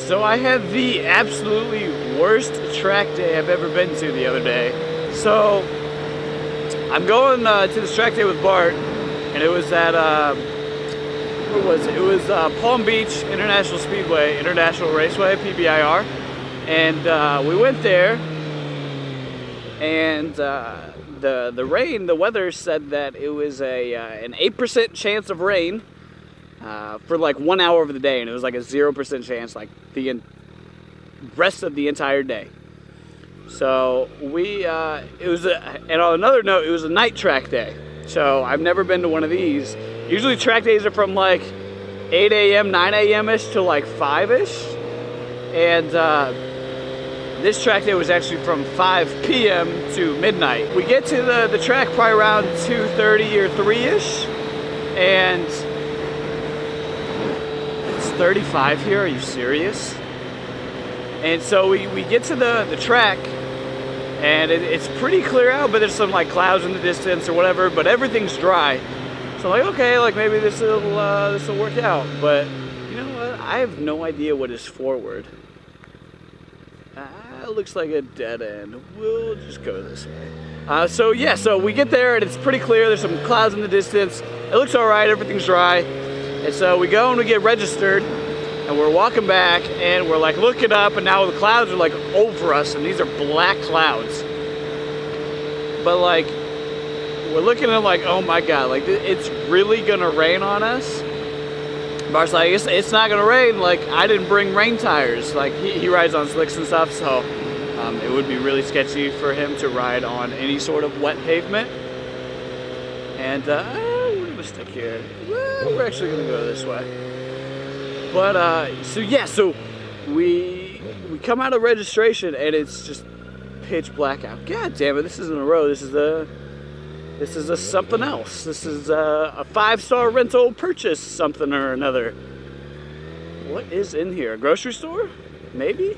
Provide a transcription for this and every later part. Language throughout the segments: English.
So I had the absolutely worst track day I've ever been to the other day. So I'm going to this track day with Bart, and it was at where was it? It was Palm Beach International Speedway, International Raceway, PBIR, and we went there, and the rain, the weather said that it was an 8% chance of rain for like 1 hour of the day, and it was like a 0% chance like the rest of the entire day. So we and on another note, it was a night track day. So I've never been to one of these. Usually track days are from like 8 a.m., 9 a.m.-ish to like 5-ish. And this track day was actually from 5 p.m. to midnight. We get to the track probably around 2:30 or 3-ish. And it's 35 here, are you serious? And so we get to the track, and it's pretty clear out, but there's some like clouds in the distance or whatever, but everyth's dry. So I'm like, okay, like maybe this will work out. But you know what? I have no idea what is forward. It looks like a dead end. We'll just go this way. So yeah, so we get there and it's pretty clear. There's some clouds in the distance. It looks all right. Everything's dry. And so we go and we get registered, and we're walking back, and we're like looking up, and now the clouds are like over us, and these are black clouds. But like, we're looking at like, oh my God, like it's really gonna rain on us. Bart's like, it's not gonna rain. Like, I didn't bring rain tires. Like he rides on slicks and stuff, so it would be really sketchy for him to ride on any sort of wet pavement. And we're gonna stick here. Well, we're actually gonna go this way. But so yeah, so we come out of registration, and it's just pitch black out. God damn it! This isn't a road. This is a something else. This is a 5-star rental purchase something or another. What is in here? A grocery store? Maybe?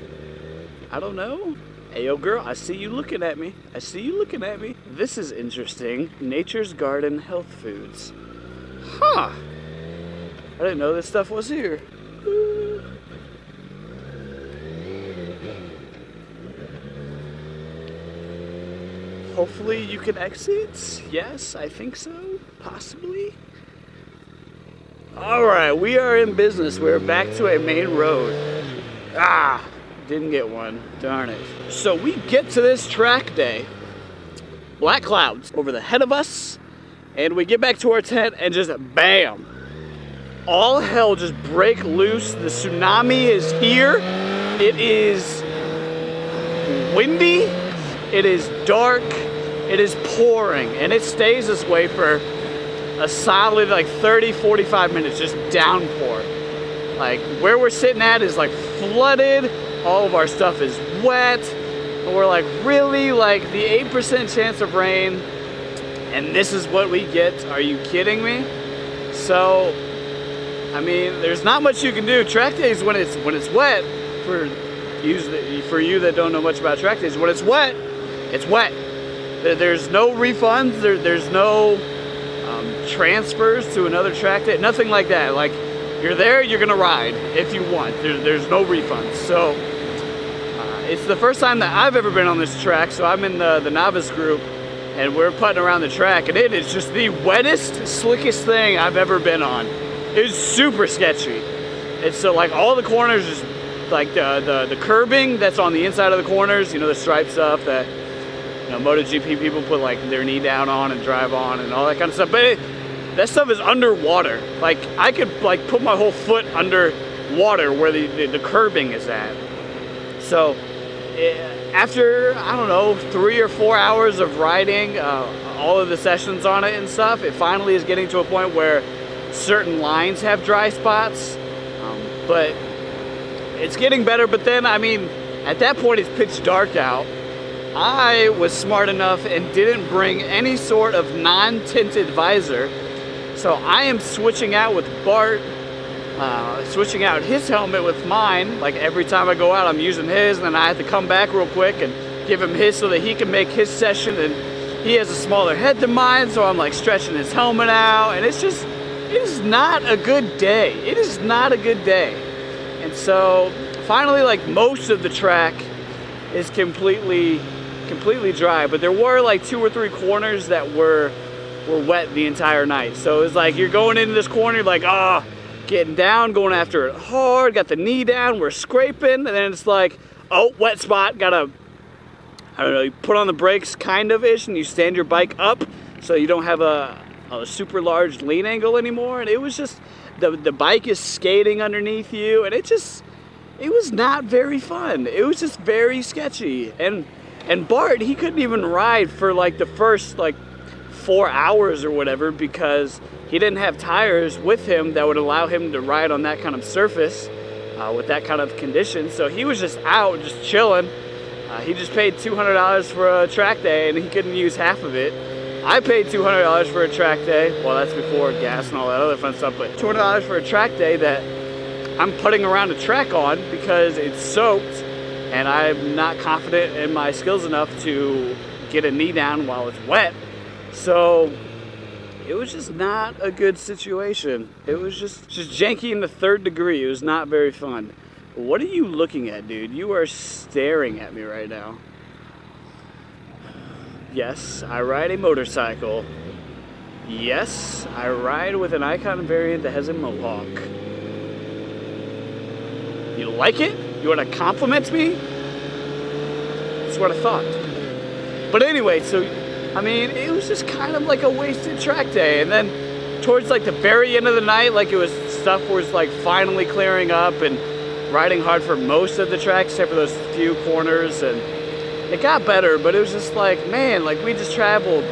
I don't know. Hey, yo, girl, I see you looking at me. I see you looking at me. This is interesting. Nature's Garden Health Foods. Huh. I didn't know this stuff was here. Hopefully you can exit. Yes, I think so. Possibly. Alright, we are in business. We're back to a main road. Didn't get one. Darn it. So we get to this track day. Black clouds over the head of us. And we get back to our tent, and just bam. All hell just break loose. The tsunami is here. It is windy. It is dark. It is pouring, and it stays this way for a solid like 30-45 minutes, just downpour. Like where we're sitting at is like flooded. All of our stuff is wet. And we're like, really? Like the 8% chance of rain, and this is what we get? Are you kidding me? So I mean, there's not much you can do. Track days when it's wet, for you that don't know much about track days, when it's wet, it's wet. There's no refunds. There's no transfers to another track day. Nothing like that. Like, you're there, you're gonna ride if you want. There's no refunds. So it's the first time that I've ever been on this track. So I'm in the novice group, and we're putting around the track, and it is just the wettest, slickest thing I've ever been on. It's super sketchy. It's so like all the corners, just like the curbing that's on the inside of the corners. You know, the stripe stuff that, you know, MotoGP people put like their knee down on and drive on and all that kind of stuff. But that stuff is underwater. Like I could like put my whole foot under water where the curbing is at. So after, I don't know, 3 or 4 hours of riding, all of the sessions on it and stuff, it finally is getting to a point where certain lines have dry spots. But it's getting better. But then, I mean, at that point it's pitch dark out. I was smart enough and didn't bring any sort of non-tinted visor. So I am switching out with Bart, switching out his helmet with mine. Like every time I go out, I'm using his, and then I have to come back real quick and give him his so that he can make his session. And he has a smaller head than mine, so I'm like stretching his helmet out, and it's just, it is not a good day. It is not a good day. And so finally, like, most of the track is completely dry, but there were like 2 or 3 corners that were wet the entire night. So it was like you're going into this corner, you're like, ah, getting down, going after it hard, got the knee down, we're scraping, and then it's like, oh, wet spot, gotta, I don't know, you put on the brakes kind of ish, and you stand your bike up so you don't have a super large lean angle anymore. And it was just, the bike is skating underneath you, and it was not very fun. It was just very sketchy. And Bart, he couldn't even ride for like the first like 4 hours or whatever, because he didn't have tires with him that would allow him to ride on that kind of surface with that kind of condition. So he was just out, just chilling. He just paid $200 for a track day, and he couldn't use half of it. I paid $200 for a track day. Well, that's before gas and all that other fun stuff, but $200 for a track day that I'm putting around a track on because it's soaked, and I'm not confident in my skills enough to get a knee down while it's wet. So it was just not a good situation. It was just janky in the 3rd degree. It was not very fun. What are you looking at, dude? You are staring at me right now. Yes, I ride a motorcycle. Yes, I ride with an Icon variant that has a mohawk. You like it? You want to compliment me? That's what I thought. But anyway, so, I mean, it was just kind of like a wasted track day. And then towards like the very end of the night, like it was, stuff was like finally clearing up, and riding hard for most of the track except for those few corners, and it got better. But it was just like, man, like we just traveled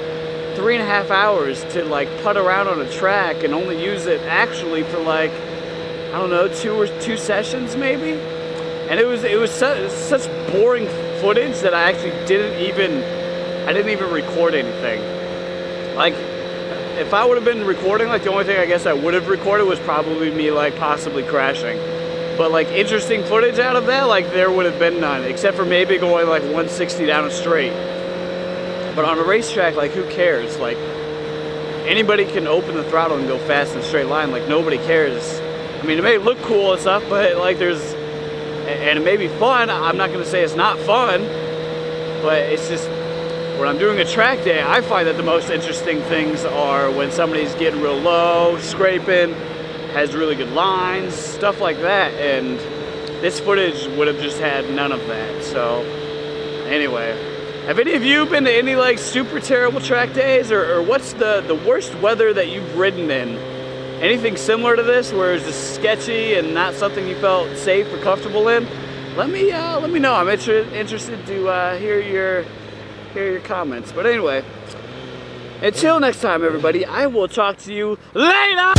3.5 hours to like putt around on a track and only use it actually for like, I don't know, two sessions maybe. And it was such boring footage that I actually didn't even record anything. Like, if I would have been recording, like the only thing I guess I would have recorded was probably me like possibly crashing. But like interesting footage out of that, like there would have been none, except for maybe going like 160 down a straight. But on a racetrack, like who cares? Like anybody can open the throttle and go fast in a straight line, like nobody cares. I mean, it may look cool and stuff, but like and it may be fun. I'm not gonna say it's not fun, but it's just, when I'm doing a track day, I find that the most interesting things are when somebody's getting real low, scraping, has really good lines, stuff like that. And this footage would have just had none of that. So anyway, have any of you been to any like super terrible track days, or what's the worst weather that you've ridden in? Anything similar to this where it's just sketchy and not something you felt safe or comfortable in? Let me know. I'm interested to hear your comments. But anyway, until next time, everybody, I will talk to you later.